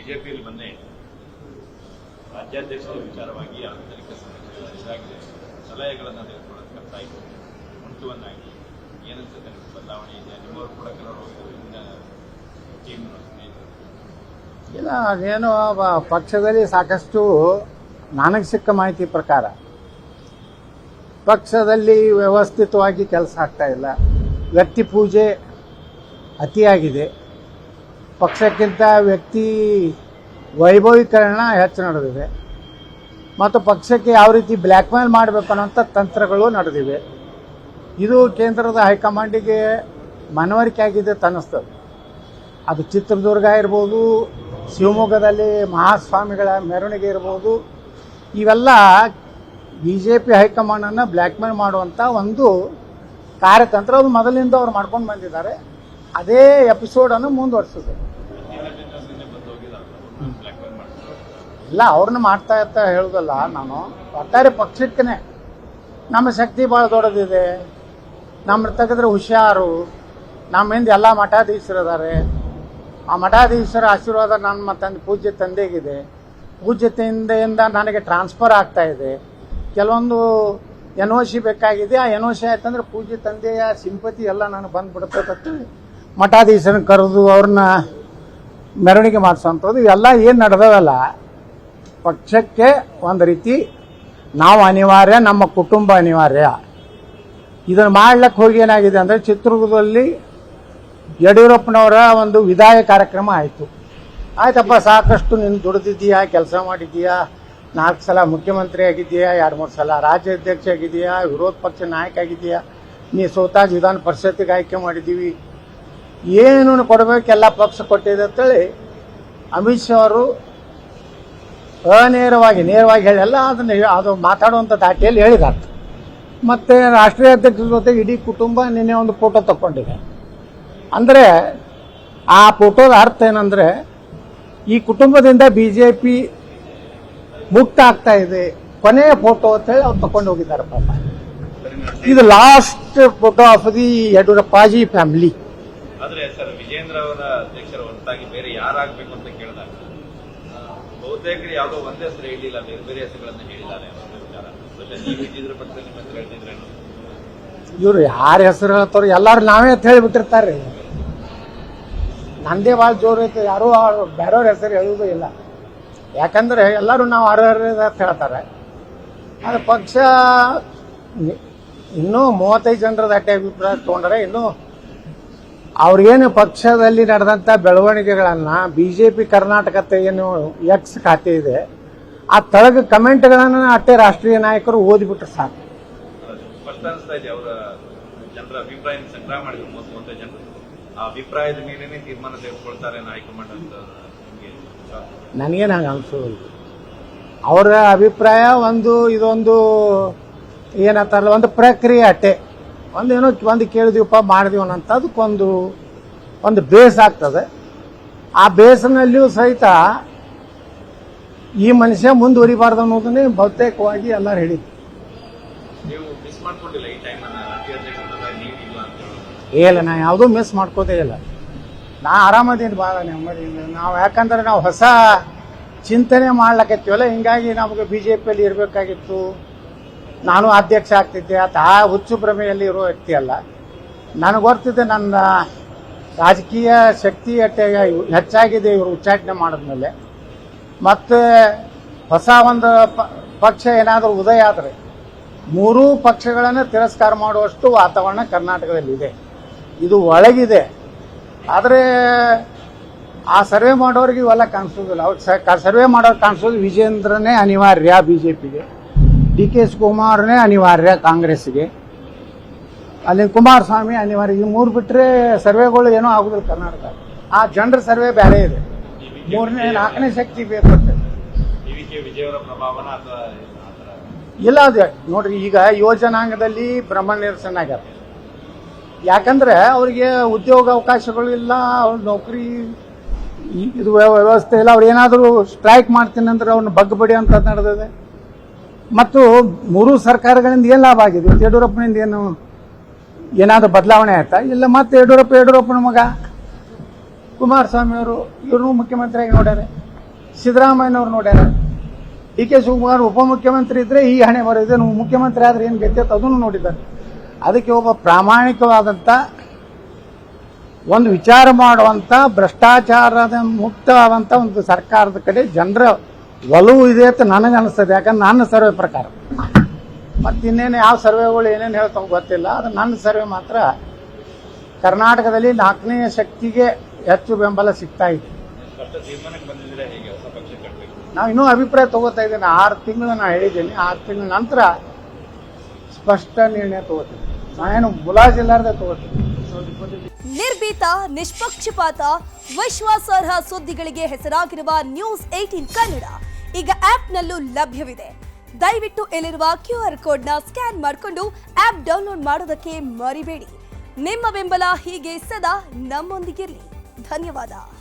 ಬಿಜೆಪಿಯಲ್ಲಿ ಮೊನ್ನೆ ರಾಜ್ಯಾಧ್ಯಕ್ಷರ ವಿಚಾರವಾಗಿ ಆಂತರಿಕ ಸಮಸ್ಯೆಗಳಾಗಿದೆ, ಸಲಹೆಗಳನ್ನು ತೆಗೆದುಕೊಳ್ಳೋದಕ್ಕೆ ಆಯಿತು. ಮುಂಚುವನ್ನಾಗಿ ಏನನ್ಸುತ್ತೆ ನಿಮ್ಗೆ ಬದಲಾವಣೆ ಇದೆ? ನಿಮ್ಮವರು ಕೂಡ ಕೆಲವರು ಟೀಮ್ ಇಲ್ಲ, ಅದೇನು ಪಕ್ಷದಲ್ಲಿ ಸಾಕಷ್ಟು ನನಗೆ ಸಿಕ್ಕ ಮಾಹಿತಿ ಪ್ರಕಾರ ಪಕ್ಷದಲ್ಲಿ ವ್ಯವಸ್ಥಿತವಾಗಿ ಕೆಲಸ ಆಗ್ತಾ ಇಲ್ಲ. ವ್ಯಕ್ತಿ ಪೂಜೆ ಅತಿಯಾಗಿದೆ. ಪಕ್ಷಕ್ಕಿಂತ ವ್ಯಕ್ತಿ ವೈಭವೀಕರಣ ಹೆಚ್ಚು ನಡೆದಿದೆ ಮತ್ತು ಪಕ್ಷಕ್ಕೆ ಯಾವ ರೀತಿ ಬ್ಲ್ಯಾಕ್ ಮೇಲ್ ಮಾಡಬೇಕು ಅನ್ನೋಂಥ ತಂತ್ರಗಳು ನಡೆದಿವೆ. ಇದು ಕೇಂದ್ರದ ಹೈಕಮಾಂಡಿಗೆ ಮನವರಿಕೆ ಆಗಿದೆ ಅಂತ ಅನ್ನಿಸ್ತದೆ. ಅದು ಚಿತ್ರದುರ್ಗ ಇರ್ಬೋದು, ಶಿವಮೊಗ್ಗದಲ್ಲಿ ಮಹಾಸ್ವಾಮಿಗಳ ಮೆರವಣಿಗೆ ಇರ್ಬೋದು, ಇವೆಲ್ಲ BJP ಹೈಕಮಾಂಡನ್ನು ಬ್ಲ್ಯಾಕ್ ಮೇಲ್ ಮಾಡುವಂಥ ಒಂದು ಕಾರ್ಯತಂತ್ರ ಅದು ಮೊದಲಿಂದ ಅವ್ರು ಮಾಡ್ಕೊಂಡು ಬಂದಿದ್ದಾರೆ. ಅದೇ ಎಪಿಸೋಡನ್ನು ಮುಂದುವರಿಸಿದೆ. ಇಲ್ಲ, ಅವ್ರನ್ನ ಮಾಡ್ತಾ ಇರ್ತಾ ಹೇಳೋದಲ್ಲ ನಾನು. ಒಟ್ಟಾರೆ ಪಕ್ಷಕ್ಕೇ ನಮ್ಮ ಶಕ್ತಿ ಭಾಳ ದೊಡ್ಡದಿದೆ. ನಮ್ಮ ತೆಗೆದ್ರೆ ಹುಷಾರು. ನಮ್ಮ ಹಿಂದೆ ಎಲ್ಲ ಮಠಾಧೀಶರು ಇದ್ದಾರೆ. ಆ ಮಠಾಧೀಶರ ಆಶೀರ್ವಾದ ನನ್ನ ಪೂಜ್ಯ ತಂದೆಗಿದೆ. ಪೂಜ್ಯ ತಂದೆಯಿಂದ ನನಗೆ ಟ್ರಾನ್ಸ್ಫರ್ ಆಗ್ತಾ ಇದೆ. ಕೆಲವೊಂದು NOC ಬೇಕಾಗಿದೆ. ಆ NOC ಆಯ್ತಂದ್ರೆ ಪೂಜ್ಯ ತಂದೆಯ ಸಿಂಪತಿ ಎಲ್ಲ ನಾನು ಬಂದ್ಬಿಡ್ತೈತೆ. ಮಠಾಧೀಶರನ್ನ ಕರೆದು ಅವ್ರನ್ನ ಮೆರವಣಿಗೆ ಮಾಡಿಸೋಂಥದ್ದು ಇವೆಲ್ಲ ಏನು ನಡೆದವಲ್ಲ, ಪಕ್ಷಕ್ಕೆ ಒಂದು ರೀತಿ ನಾವು ಅನಿವಾರ್ಯ, ನಮ್ಮ ಕುಟುಂಬ ಅನಿವಾರ್ಯ. ಇದನ್ನು ಮಾಡ್ಲಿಕ್ಕೆ ಹೋಗಿ ಏನಾಗಿದೆ ಅಂದರೆ, ಚಿತ್ರದುರ್ಗದಲ್ಲಿ ಯಡಿಯೂರಪ್ಪನವರ ಒಂದು ವಿದಾಯ ಕಾರ್ಯಕ್ರಮ ಆಯಿತು. ಆಯ್ತಪ್ಪ, ಸಾಕಷ್ಟು ನೀನು ದುಡಿದಿದ್ದೀಯಾ, ಕೆಲಸ ಮಾಡಿದ್ದೀಯಾ, 4 ಸಲ ಮುಖ್ಯಮಂತ್ರಿ ಆಗಿದ್ದೀಯಾ, 2-3 ಸಲ ರಾಜ್ಯಾಧ್ಯಕ್ಷ ಆಗಿದ್ದೀಯಾ, ವಿರೋಧ ಪಕ್ಷ ನಾಯಕ ಆಗಿದ್ದೀಯಾ, ನೀ ಸ್ವತಃ ವಿಧಾನ ಪರಿಷತ್ತಿಗೆ ಆಯ್ಕೆ ಮಾಡಿದ್ದೀವಿ, ಏನು ಕೊಡಬೇಕೆಲ್ಲ ಪಕ್ಷ ಕೊಟ್ಟಿದೆ ಅಂತೇಳಿ ಅಮಿತ್ ಶಾ ಅವರು ನೇರವಾಗಿ ಹೇಳಿಲ್ಲ. ಅದು ಮಾತಾಡುವಂಥ ದಾಟಿಯಲ್ಲಿ ಹೇಳಿದ್ದಾರೆ. ಮತ್ತು ರಾಷ್ಟ್ರೀಯ ಅಧ್ಯಕ್ಷರ ಜೊತೆ ಇಡೀ ಕುಟುಂಬ ನಿನ್ನೆ ಒಂದು ಫೋಟೋ ತಗೊಂಡಿದೆ. ಅಂದರೆ ಆ ಫೋಟೋದ ಅರ್ಥ ಏನಂದರೆ, ಈ ಕುಟುಂಬದಿಂದ BJP ಮುಕ್ತ ಆಗ್ತಾ ಇದೆ, ಕೊನೆಯ ಫೋಟೋ ಅಂತೇಳಿ ಅವ್ರು ತಗೊಂಡು ಹೋಗಿದ್ದಾರೆ. ಪಾಪ ಇದು last photo of the ಯಡಿಯೂರಪ್ಪಾಜಿ family. ಆದ್ರೆ ಸರ್, ವಿಜೇಂದ್ರ ಅವರ ಅಧ್ಯಕ್ಷರ ಹೊರತಾಗಿ ಬೇರೆ ಯಾರಾಗಬೇಕು ಅಂತ ಕೇಳಿದಾಗ ಬಹುತೇಕರು ಯಾವುದೋ ಒಂದೇ ಹೆಸರು ಹೇಳಿಲ್ಲ, ಬೇರೆ ಬೇರೆ ಹೆಸರುಗಳನ್ನ ಹೇಳಿದ್ದಾರೆ. ನೀವು ಇದ್ರ ಬಗ್ಗೆ ನಿಮ್ಮ ಹೆಸರು ಹೇಳ್ತಿದ್ರೇನು? ಇವ್ರು ಯಾರ ಹೆಸರು ಹೇಳ್ತಾರೋ ಎಲ್ಲಾರು ನಾವೇ ಅಂತ ಹೇಳಿಬಿಟ್ಟಿರ್ತಾರೆ. ನಂದೇ ಭಾಳ ಜೋರು ಐತೆ, ಯಾರೂ ಬೇರೆಯವ್ರ ಹೆಸರು ಹೇಳುವುದೂ ಇಲ್ಲ. ಯಾಕಂದ್ರೆ ಎಲ್ಲರೂ ನಾವು ಅರ್ಹರ ಅಂತ ಹೇಳ್ತಾರೆ. ಅದು ಪಕ್ಷ ಇನ್ನೂ 35 ಜನರದ ಅಟ್ಟೆ ಅಭಿಪ್ರಾಯ ತಗೊಂಡ್ರೆ, ಇನ್ನೂ ಅವ್ರಿಗೇನು ಪಕ್ಷದಲ್ಲಿ ನಡೆದಂಥ ಬೆಳವಣಿಗೆಗಳನ್ನು BJP ಕರ್ನಾಟಕ ಏನು X ಖಾತೆ ಇದೆ, ಆ ತಳಗ ಕಮೆಂಟ್ಗಳನ್ನು ಅಟ್ಟೆ ರಾಷ್ಟ್ರೀಯ ನಾಯಕರು ಓದಿಬಿಟ್ರೆ ಸಾಕು. ಅವರ ಜನರ ಅಭಿಪ್ರಾಯ ಸಂಗ್ರಹ ಮಾಡಿದ್ರು 30 ಜನರು. ಆ ಅಭಿಪ್ರಾಯದ ಮೇಲೇನೆ ತೀರ್ಮಾನ ತೆಗೆದುಕೊಳ್ತಾರೆ ಹೈಕಮಾಂಡ್ ಅಂತ ನನಗೇನು ಹಂಗೆ ಅನ್ಸೋದಿಲ್ಲ. ಅವರ ಅಭಿಪ್ರಾಯ ಇದೊಂದು ಏನಂತಾರಲ್ಲ, ಒಂದು ಪ್ರಕ್ರಿಯೆ ಅಟ್ಟೆ. ಒಂದು ಕೇಳಿದೀವಪ್ಪ, ಮಾಡಿದೀವಿ ಅನ್ನೋಂಥ ಅದಕ್ಕೊಂದು ಬೇಸ್ ಆಗ್ತದೆ. ಆ ಬೇಸ್ನಲ್ಲಿಯೂ ಸಹಿತ ಈ ಮನುಷ್ಯ ಮುಂದುವರಿಬಾರ್ದು ಅನ್ನೋದನ್ನೇ ಬಹುತೇಕವಾಗಿ ಎಲ್ಲರೂ ಹೇಳಿದ್ರು. ಇಲ್ಲ, ನಾ ಯಾವುದೂ ಮಿಸ್ ಮಾಡ್ಕೋದೇ ಇಲ್ಲ. ನಾ ಆರಾಮದೀನಿ, ಭಾಳ ನೆಮ್ಮದಿಯಿಂದ ನಾವು. ಯಾಕಂದ್ರೆ ನಾವು ಹೊಸ ಚಿಂತನೆ ಮಾಡ್ಲಕತ್ತೀವಲ್ಲ, ಹಿಂಗಾಗಿ ನಮಗೆ BJPಯಲ್ಲಿ ಇರಬೇಕಾಗಿತ್ತು. ನಾನು ಅಧ್ಯಕ್ಷ ಆಗ್ತಿದ್ದೆ ಅಂತ ಆ ಹುಚ್ಚು ಭ್ರಮೆಯಲ್ಲಿ ಇರೋ ವ್ಯಕ್ತಿ ಅಲ್ಲ. ನನಗೆ ಗೊತ್ತಿದೆ ನನ್ನ ರಾಜಕೀಯ ಶಕ್ತಿ ಹೆಚ್ಚಾಗಿದೆ ಇವರು ಉಚ್ಚಾಟನೆ ಮಾಡಿದ್ಮೇಲೆ. ಮತ್ತು ಹೊಸ ಒಂದು ಪಕ್ಷ ಏನಾದರೂ ಉದಯ ಆದರೆ 3 ಪಕ್ಷಗಳನ್ನು ತಿರಸ್ಕಾರ ಮಾಡುವಷ್ಟು ವಾತಾವರಣ ಕರ್ನಾಟಕದಲ್ಲಿದೆ. ಇದು ಒಳಗಿದೆ. ಆದರೆ ಆ ಸರ್ವೆ ಮಾಡೋರಿಗೆ ಇವೆಲ್ಲ ಕಾಣಿಸೋದಿಲ್ಲ. ಅವ್ರು ಸರ್ವೆ ಮಾಡೋರು ಕಾಣಿಸೋದು ವಿಜೇಂದ್ರನೇ ಅನಿವಾರ್ಯ BJPಗೆ, DK ಶಿವಕುಮಾರ್ನೇ ಅನಿವಾರ್ಯ ಕಾಂಗ್ರೆಸ್ಗೆ, ಅಲ್ಲಿನ ಕುಮಾರಸ್ವಾಮಿ ಅನಿವಾರ್ಯ. ಈ 3 ಬಿಟ್ಟರೆ ಸರ್ವೆಗಳು ಏನೂ ಆಗುದಿಲ್ಲ ಕರ್ನಾಟಕ. ಆ ಜನರ ಸರ್ವೆ ಬೇರೆ ಇದೆ. 3ನೇ 4ನೇ ಶಕ್ತಿ ಬೇಕು. ಇಲ್ಲ, ಅದು ನೋಡ್ರಿ, ಈಗ ಯೋಜನಾಂಗದಲ್ಲಿ ಬ್ರಹ್ಮ ನಿರಸನ ಆಗ್ಯಾರ. ಯಾಕಂದ್ರೆ ಅವ್ರಿಗೆ ಉದ್ಯೋಗ ಅವಕಾಶಗಳು ಇಲ್ಲ, ಅವ್ರ ನೌಕರಿ ಇದು ವ್ಯವಸ್ಥೆ ಇಲ್ಲ. ಅವ್ರು ಏನಾದರೂ ಸ್ಟ್ರೈಕ್ ಮಾಡ್ತೀನಿ ಅಂದ್ರೆ ಅವ್ರನ್ನ ಬಗ್ಬಡಿ ಅಂತ ನಡೆದಿದೆ. ಮತ್ತು 3 ಸರ್ಕಾರಗಳಿಂದ ಏನು ಲಾಭ ಆಗಿದೆ? ಯಡಿಯೂರಪ್ಪನಿಂದ ಏನಾದರೂ ಬದಲಾವಣೆ ಆಯ್ತಾ? ಇಲ್ಲ. ಮತ್ತೆ ಯಡಿಯೂರಪ್ಪನ ಮಗ ಕುಮಾರಸ್ವಾಮಿ ಅವರು ಇವ್ರನ್ನೂ ಮುಖ್ಯಮಂತ್ರಿಯಾಗಿ ನೋಡ್ಯಾರೆ. ಸಿದ್ದರಾಮಯ್ಯನವ್ರು ನೋಡ್ಯಾರ. ಡಿ ಕೆ ಶಿವಕುಮಾರ್ ಉಪಮುಖ್ಯಮಂತ್ರಿ ಇದ್ರೆ ಈ ಹಣೆ ಬರೋದು, ಮುಖ್ಯಮಂತ್ರಿ ಆದ್ರೆ ಏನು ಗತಿ ಅದನ್ನು ನೋಡಿದ್ದಾರೆ. ಅದಕ್ಕೆ ಒಬ್ಬ ಪ್ರಾಮಾಣಿಕವಾದಂಥ ಒಂದು ವಿಚಾರ ಮಾಡುವಂಥ ಭ್ರಷ್ಟಾಚಾರದ ಮುಕ್ತವಾದಂಥ ಒಂದು ಸರ್ಕಾರದ ಕಡೆ ಜನರ ಒಲವು ಇದೆ ಅಂತ ನನಗೆ ಅನಿಸ್ತದೆ. ಯಾಕಂದ್ರೆ ನನ್ನ ಸರ್ವೆ ಪ್ರಕಾರ, ಮತ್ತು ಇನ್ನೇನು ಯಾವ ಸರ್ವೆಗಳು ಏನೇನು ಹೇಳ್ತಾವೆ ಗೊತ್ತಿಲ್ಲ. ಅದು ನನ್ನ ಸರ್ವೆ ಮಾತ್ರ ಕರ್ನಾಟಕದಲ್ಲಿ 4ನೇ ಶಕ್ತಿಗೆ ಹೆಚ್ಚು ಬೆಂಬಲ ಸಿಗ್ತಾ ಇದೆ. ತೀರ್ಮಾನಕ್ಕೆ ಬಂದಿದ್ರೆ ಹೇಗೆ ಹೊಸ ಪಕ್ಷ ಕಟ್ಟಬೇಕು? ನಾವು ಇನ್ನೂ ಅಭಿಪ್ರಾಯ ತಗೋತಾ ಇದ್ದೀನಿ. 6 ತಿಂಗಳು ನಾನು ಹೇಳಿದ್ದೀನಿ. 6 ತಿಂಗಳ ನಂತರ ಸ್ಪಷ್ಟ ನಿರ್ಣಯ ತಗೋತೀನಿ. ನಾನೇನು ಮುಲಾಜಿಲ್ಲಾರ್ದೆ ತಗೋತೀನಿ. ನಿರ್ಭೀತ, ನಿಷ್ಪಕ್ಷಪಾತ, ವಿಶ್ವಾಸಾರ್ಹ ಸುದ್ದಿಗಳಿಗೆ ಹೆಸರಾಗಿರುವ ನ್ಯೂಸ್ 18 ಕನ್ನಡ ಈಗ ಆಪ್ನಲ್ಲೂ ಲಭ್ಯವಿದೆ. ದಯವಿಟ್ಟು ಇಲ್ಲಿರುವ QR ಕೋಡ್ನ ಸ್ಕ್ಯಾನ್ ಮಾಡಿಕೊಂಡು ಆಪ್ ಡೌನ್ಲೋಡ್ ಮಾಡೋದಕ್ಕೆ ಮರಿಬೇಡಿ. ನಿಮ್ಮ ಬೆಂಬಲ ಹೀಗೆ ಸದಾ ನಮ್ಮೊಂದಿಗಿರಲಿ. ಧನ್ಯವಾದ.